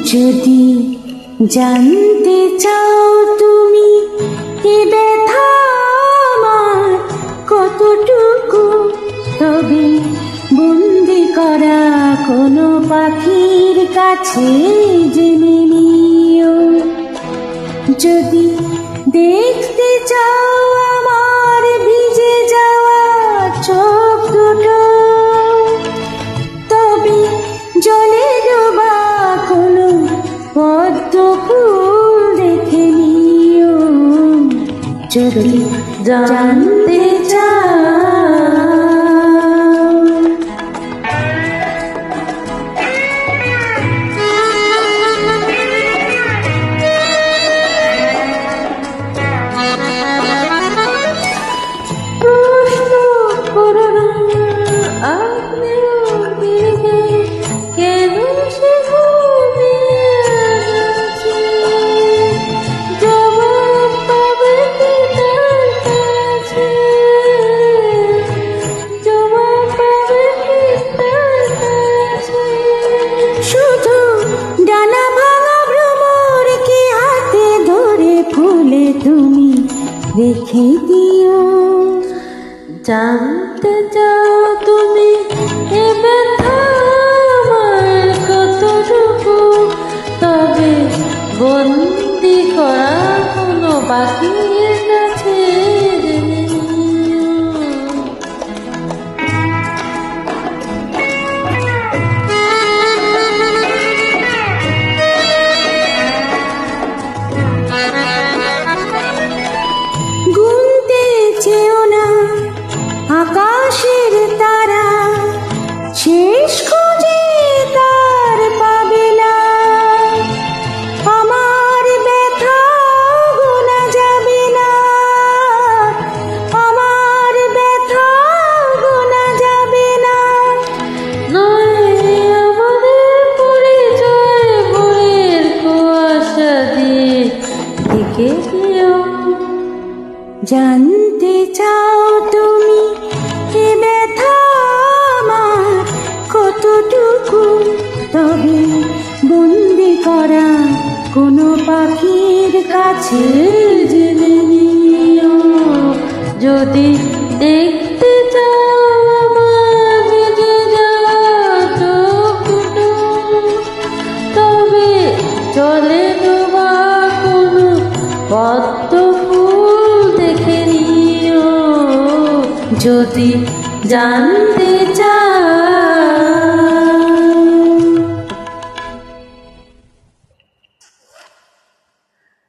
যদি জানতে চাও তুমি এ ব্যথা আমার কতটুকু, তবে বন্দি করা কোনো পাখির কাছে জেনে নিও। যদি দেখতে চাও আমার ভিজে যাওয়া চোখ দুটো, তবে জলে ডোবা কোনো পদ্ম ফুল দেখে নিও। যদি জানতে চাও তুমি রেখে দিও। জানতে চাও তুমি এ ব্যথা আমার কতটুকু, তবে বন্দি করা কোনো পাখির কাছে জেনে নিও। আকাশের তারা শেষ খুঁজে তার পাবে না, আমার ব্যথা গোনা যাবে না, আমার ব্যথা গোনা যাবে না। নয় আমাদের পরিচয় ভোরের কুয়াশা দিয়ে ঢেকে দিও। জানতে চাও তুমি এ ব্যথা আমার কতটুকু, তবে বন্দি করা কোনো পাখির কাছে জেনে নিও। যদি দেখতে চাও আমার ভিজে যাওয়া চোখগুলো, তবে চলে ডোবা কোনো পদ্ম ফুল দেখে নিও। যদি জান